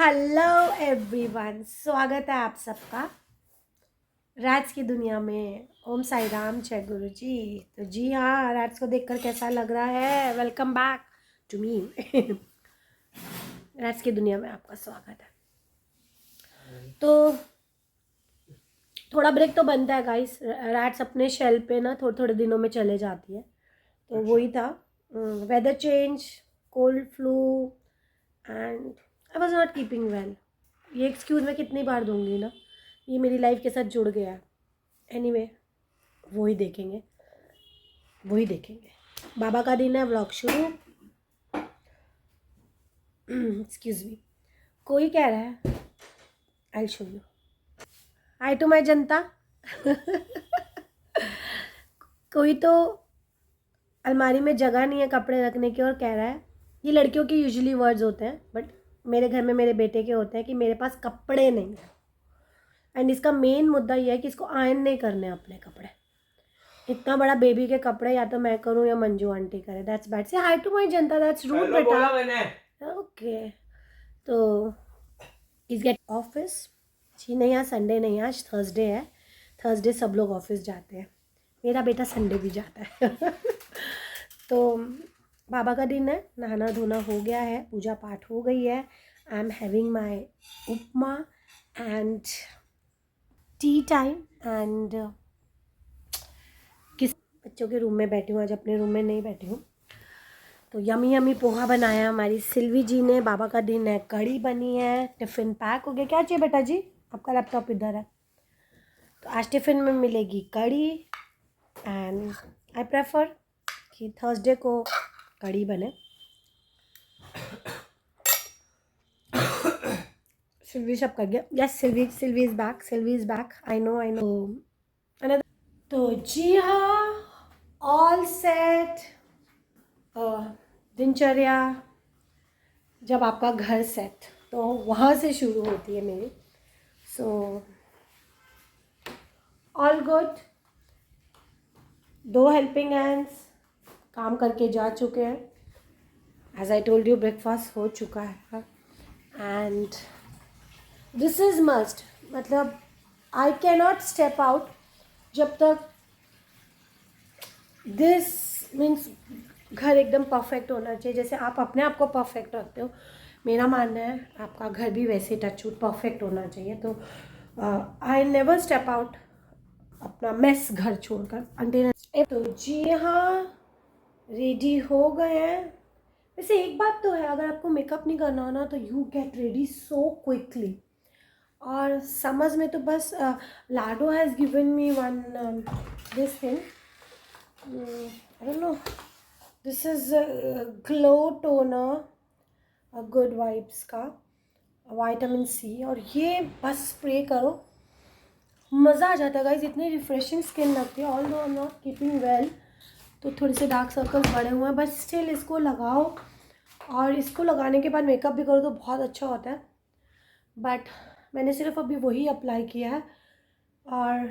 Hello everyone, स्वागत है आप सबका राज की दुनिया में। ओम साई राम, जय गुरु जी। तो जी हाँ, राज को देखकर कैसा लग रहा है? Welcome back to me. Raj की दुनिया में आपका स्वागत है। तो थोड़ा ब्रेक तो बनता है गाइस। राज अपने शेल पे ना थोड़े थोड़े दिनों में चले जाती है, तो वही था। Weather change, cold flu and I was not keeping well. ये एक्सक्यूज़ मैं कितनी बार दूंगी ना, ये मेरी लाइफ के साथ जुड़ गया। एनीवे, वही देखेंगे। बाबा का दिन है, व्लॉग शुरू। एक्सक्यूज मी, कोई कह रहा है I show you. Hi to my जनता। कोई तो अलमारी में जगह नहीं है कपड़े रखने की और कह रहा है, ये लड़कियों के यूजुअली वर्ड्स होते हैं, बट मेरे घर में मेरे बेटे के होते हैं कि मेरे पास कपड़े नहीं हैं। एंड इसका मेन मुद्दा ये है कि इसको आयन नहीं करने अपने कपड़े। इतना बड़ा बेबी के कपड़े या तो मैं करूँ या मंजू आंटी करे। That's bad. से हाय to my Janata, that's rude बेटा। ओके, तो इज गेट ऑफिस। जी नहीं, आज संडे नहीं है, आज थर्सडे है। थर्सडे सब लोग ऑफिस जाते हैं, मेरा बेटा संडे भी जाता है। तो बाबा का दिन है, नहाना धोना हो गया है, पूजा पाठ हो गई है। I am having my upma and T time and बच्चों के रूम में बैठी हूँ, आज अपने रूम में नहीं बैठी हूँ। तो यमी यमी पोहा बनाया हमारी सिल्वी जी ने। बाबा का दिन है, कढ़ी बनी है, टिफ़िन पैक हो गया। क्या चाहिए बेटा जी? आपका लैपटॉप इधर है। तो आज टिफ़िन में मिलेगी कढ़ी एंड आई प्रेफर कि थर्सडे को कढ़ी बने। सिल्वी सब कर गया। Yes, Silvi is back. I know. तो जी हाँ, ऑल सेट। दिनचर्या जब आपका घर सेट, तो वहाँ से शुरू होती है मेरी। So all good. 2 helping hands काम करके जा चुके हैं। As I told you, breakfast हो चुका है एंड दिस इज़ मस्ट। मतलब I can not step out जब तक दिस मीन्स घर एकदम परफेक्ट होना चाहिए। जैसे आप अपने आप को परफेक्ट रखते हो, मेरा मानना है आपका घर भी वैसे टचवुड परफेक्ट होना चाहिए। तो आई नेवर स्टेप आउट अपना मेस घर छोड़कर अंटिल। तो जी हाँ, रेडी हो गए हैं। वैसे एक बात तो है, अगर आपको मेकअप नहीं करना हो ना, तो you get ready so quickly. और समझ में तो बस Lado has given me one this thing, I don't know, this is glow toner, good vibes का विटामिन सी। और ये बस स्प्रे करो, मज़ा आ जाता है गाइज। इतनी रिफ्रेशिंग स्किन लगती है। ऑल दो आई एम नॉट कीपिंग वेल, तो थोड़े से डार्क सर्कल्स बढ़े हुए हैं, बट स्टिल इसको लगाओ। और इसको लगाने के बाद मेकअप भी करो तो बहुत अच्छा होता है। बट मैंने सिर्फ अभी वही अप्लाई किया है। और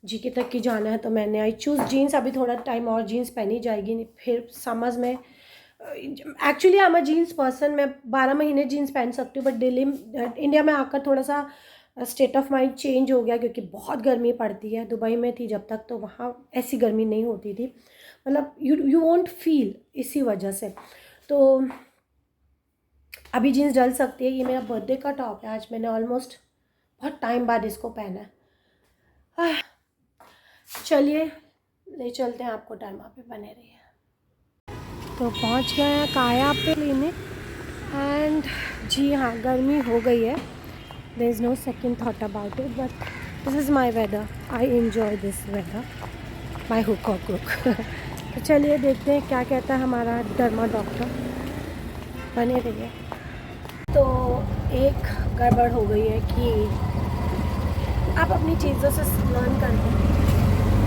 जी के तक की जाना है, तो मैंने आई चूज़ जीन्स। अभी थोड़ा टाइम और जीन्स पहनी जाएगी, फिर समझ में। Actually I am a jeans person, मैं 12 महीने जीन्स पहन सकती हूँ, बट दिल्ली इंडिया में आकर थोड़ा सा स्टेट ऑफ माइंड चेंज हो गया, क्योंकि बहुत गर्मी पड़ती है। दुबई में थी जब तक, तो वहाँ ऐसी गर्मी नहीं होती थी। मतलब यू वोंट फील, इसी वजह से। तो अभी जीन्स डल सकती है। ये मेरा बर्थडे का टॉप है, आज मैंने ऑलमोस्ट बहुत टाइम बाद इसको पहना है। चलिए ले चलते हैं आपको, टाइम आप पे बने रहिए। तो पहुंच गए हैं काया पे क्लिनिक एंड जी हाँ, गर्मी हो गई है। There is no second thought about it, but this is my weather. I enjoy this weather by hook or crook. तो चलिए देखते हैं क्या कहता है हमारा डर्मा डॉक्टर। बने रहिए। तो एक गड़बड़ हो गई है कि आप अपनी चीज़ों से लर्न करते हैं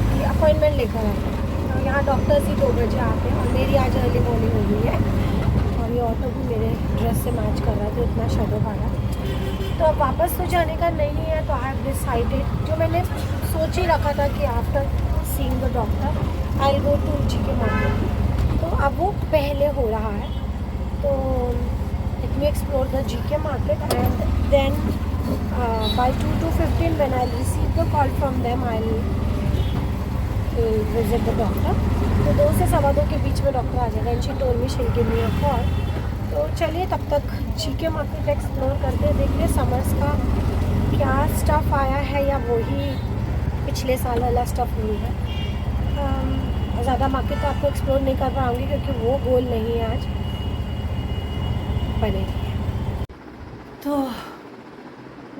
कि अपॉइंटमेंट लेकर आते हैं। तो यहाँ डॉक्टर्स ही 2 बजे आते हैं और मेरी आज अर्ली मॉर्निंग हो गई है। और ये ऑटो भी मेरे ड्रेस से मैच कर रहा है, तो इतना शेडो भागा। तो अब वापस तो जाने का नहीं है। तो आई हैव डिसाइडेड, जो मैंने सोच ही रखा था कि after seeing the doctor I will go to G K morning, तो अब वो पहले हो रहा है। तो let me explore the GK market, and then by 2 to 15 when I'll receive the call from them, I'll visit the doctor. तो 2 से 2:15 के बीच में डॉक्टर आ जाएगा, and she told me she'll give me a call. तो चलिए तब तक GK market explore करते हैं, देखिए समर्स का क्या स्टफ़ आया है या वही पिछले साल वाला स्टफ़ नहीं है. ज़्यादा मार्केट तो आपको एक्सप्लोर नहीं कर पाऊँगी क्योंकि वो गोल नहीं है आज बनेगी. तो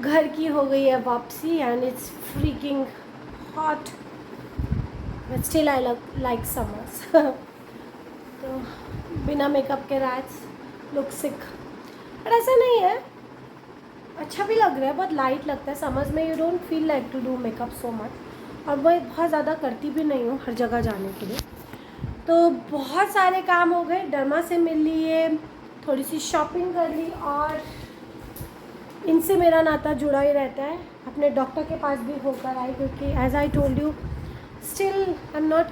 घर की हो गई है वापसी, and it's freaking hot, but still I like summers. तो बिना मेकअप के रैट्स लुक सिक, पर ऐसा नहीं है, अच्छा भी लग रहा है, बहुत लाइट लगता है. समर्स में you don't feel like to do makeup so much, और मैं बहुत ज़्यादा करती भी नहीं हूँ हर जगह जाने के लिए. तो बहुत सारे काम हो गए, डर्मा से मिल लिए, थोड़ी सी शॉपिंग कर ली, और इनसे मेरा नाता जुड़ा ही रहता है. अपने डॉक्टर के पास भी होकर आई क्योंकि as I told you still I am not,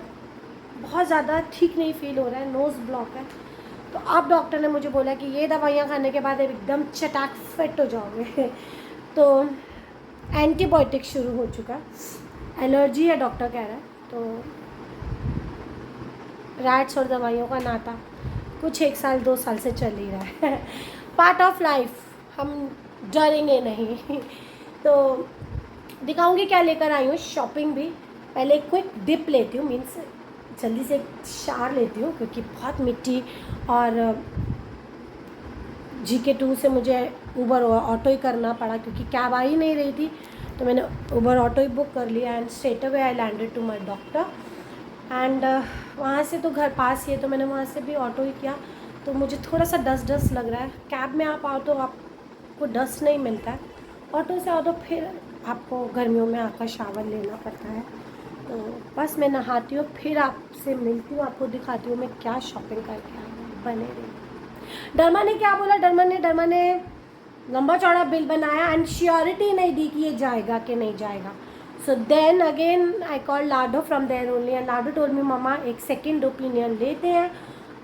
बहुत ज़्यादा ठीक नहीं फील हो रहा है, नोज़ ब्लॉक है. तो अब डॉक्टर ने मुझे बोला कि ये दवाइयाँ खाने के बाद एकदम चटाक फिट हो जाओगे. तो एंटीबायोटिक शुरू हो चुका, एलर्जी है डॉक्टर कह रहा है. तो रैट्स और दवाइयों का नाता कुछ 1 साल 2 साल से चल ही रहा है. पार्ट ऑफ लाइफ, हम डरेंगे नहीं. तो दिखाऊंगी क्या लेकर आई हूँ. शॉपिंग भी, पहले क्विक डिप लेती हूँ, मीन्स जल्दी से शार लेती हूँ क्योंकि बहुत मिट्टी, और GK2 से मुझे उबर ऑटो ही करना पड़ा क्योंकि कैब आ ही नहीं रही थी. तो मैंने उबर ऑटो ही बुक कर लिया, and straight away I landed to my doctor. एंड वहाँ से तो घर पास ही है, तो मैंने वहाँ से भी ऑटो ही किया. तो मुझे थोड़ा सा डस्ट लग रहा है. कैब में आप आओ तो आपको डस्ट नहीं मिलता है, ऑटो से आओ तो फिर आपको गर्मियों में आकर शावर लेना पड़ता है. तो बस मैं नहाती हूँ, फिर आपसे मिलती हूँ, आपको दिखाती हूँ मैं क्या शॉपिंग करके आई हूँ. बने रही. डर्मा ने क्या बोला, डर्मा ने लंबा चौड़ा बिल बनाया, एंड श्योरिटी नहीं दी कि ये जाएगा कि नहीं जाएगा. So then again I call Lado from there only, and Lado told me मम्मा एक सेकेंड ओपिनियन लेते हैं,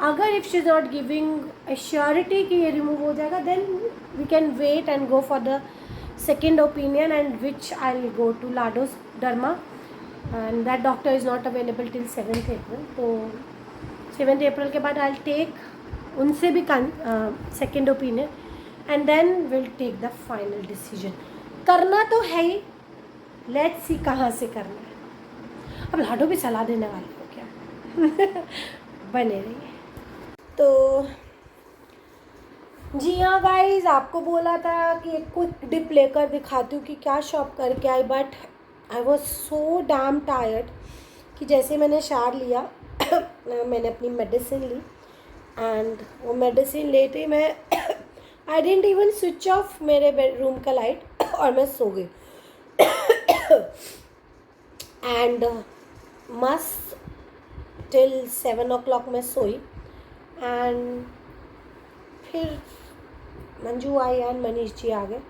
अगर if she is not giving surety कि ये रिमूव हो जाएगा, then we can wait and go for the second opinion, and which I will go to Lado's derma, and that doctor is not available till 7th April. तो 7th April के बाद I will take उनसे भी second opinion, and then will take the final decision. करना तो है ही, let's see कहाँ से करना है. अब लाडो भी सलाह देने वाली हो क्या. बने रहिए. तो जी हाँ गाइस, आपको बोला था कि एक क्विक डिप लेकर दिखाती हूँ कि क्या शॉप करके आई, but I was so damn tired कि जैसे मैंने शार लिया मैंने अपनी मेडिसिन ली, एंड वो मेडिसिन लेते ही मैं I didn't even switch off मेरे बेडरूम का लाइट, और मैं सो गई. एंड मस्त टिल 7 o'clock मैं सोई, एंड फिर मंजू आई एंड मनीष जी आ गए,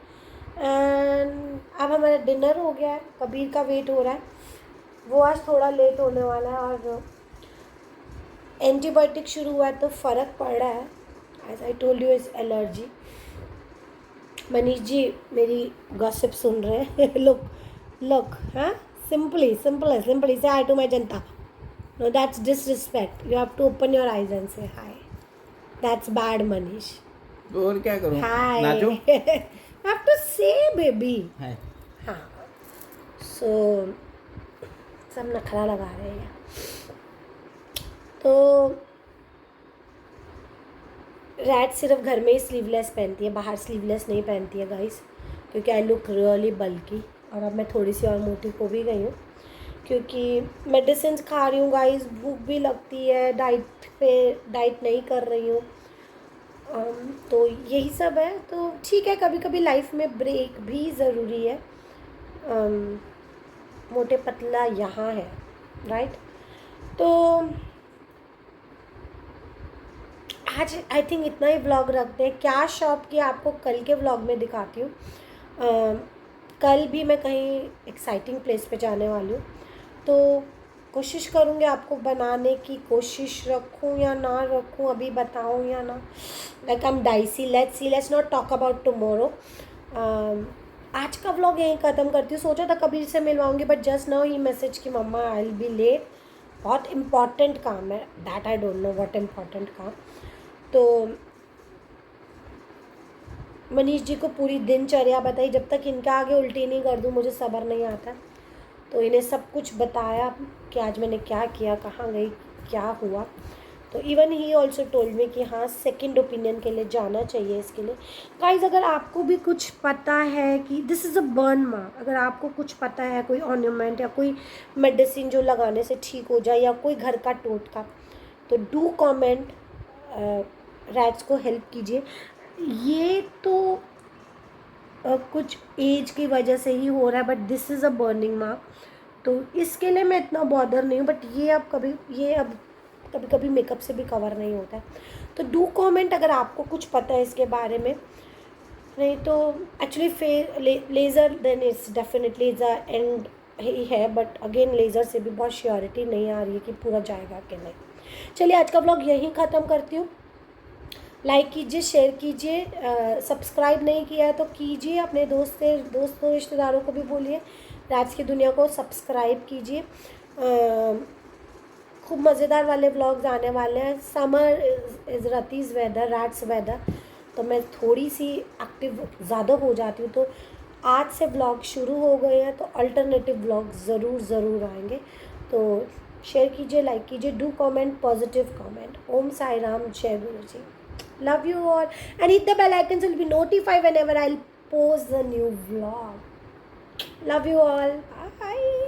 एंड अब हमारा डिनर हो गया है. कबीर का वेट हो रहा है, वो आज थोड़ा लेट होने वाला है, और एंटीबायोटिक शुरू हुआ है तो फ़र्क पड़ रहा है. As I told you is allergy. Manish ji मेरी गॉसिप सुन रहे हैं. लुक हाँ, सिंपली से हाय टू माई जनता. No that's disrespect. You have to open your eyes and say hi. That's bad Manish. और क्या करूं, हाय. नाचो. I have to say baby. हाय. हाँ. सो सब नखरा लगा रहे हैं. तो रैट सिर्फ घर में ही स्लीवलेस पहनती है, बाहर स्लीवलेस नहीं पहनती है गाइस, क्योंकि आई लुक रियली बल्की. और अब मैं थोड़ी सी और मोटी हो भी गई हूँ क्योंकि मेडिसिन खा रही हूँ गाइस. भूख भी लगती है, डाइट नहीं कर रही हूँ. तो यही सब है. तो ठीक है, कभी कभी लाइफ में ब्रेक भी ज़रूरी है. मोटे पतला यहाँ है, राइट. तो आज आई थिंक इतना ही व्लॉग रखते हैं. क्या शॉप की आपको कल के व्लॉग में दिखाती हूँ. कल भी मैं कहीं एक्साइटिंग प्लेस पे जाने वाली हूँ. तो कोशिश करूँगी आपको बनाने की, कोशिश रखूँ या ना रखूँ, अभी बताऊँ या ना, like I am dicey. Let's see, let's not talk about tomorrow. आज का व्लॉग यहीं ख़त्म करती हूँ। सोचा था कबीर से मिलवाऊंगी, बट जस्ट नाउ ही मैसेज कि मम्मा आई विल बी लेट, बहुत इम्पॉर्टेंट काम है, that I don't know what important काम। तो मनीष जी को पूरी दिनचर्या बताई, जब तक इनके आगे उल्टी नहीं कर दूँ मुझे सब्र नहीं आता। तो इन्हें सब कुछ बताया कि आज मैंने क्या किया, कहाँ गई, क्या हुआ। तो even he also told me कि हाँ सेकंड ओपिनियन के लिए जाना चाहिए इसके लिए। गाइज अगर आपको भी कुछ पता है कि this is a burn mark, अगर आपको कुछ पता है कोई ऑर्नामेंट या कोई मेडिसिन जो लगाने से ठीक हो जाए या कोई घर का टोटका, तो डू कमेंट, रैट्स को हेल्प कीजिए। ये तो कुछ एज की वजह से ही हो रहा है, but this is a burning mark, तो इसके लिए मैं इतना बॉदर नहीं हूँ। बट ये अब कभी कभी मेकअप से भी कवर नहीं होता है। तो डू कमेंट अगर आपको कुछ पता है इसके बारे में। नहीं तो actually leisure then it's definitely is a end ही है, बट अगेन लेज़र से भी बहुत श्योरिटी नहीं आ रही है कि पूरा जाएगा कि नहीं। चलिए आज का ब्लॉग यहीं ख़त्म करती हूँ। लाइक कीजिए, शेयर कीजिए, सब्सक्राइब नहीं किया है तो कीजिए, अपने दोस्तों रिश्तेदारों को भी बोलिए राज की दुनिया को सब्सक्राइब कीजिए। खूब मज़ेदार वाले व्लॉग्स आने वाले हैं। Summer is rats weather, rats weather, तो मैं थोड़ी सी एक्टिव ज़्यादा हो जाती हूँ। तो आज से व्लॉग शुरू हो गए हैं, तो अल्टरनेटिव व्लॉग ज़रूर आएंगे। तो शेयर कीजिए, लाइक कीजिए, डू कमेंट, पॉजिटिव कमेंट। ओम साई राम, जय गुरु जी। Love you all, and hit the bell icon so you'll be notified whenever I'll post the new vlog. Love you all. Bye.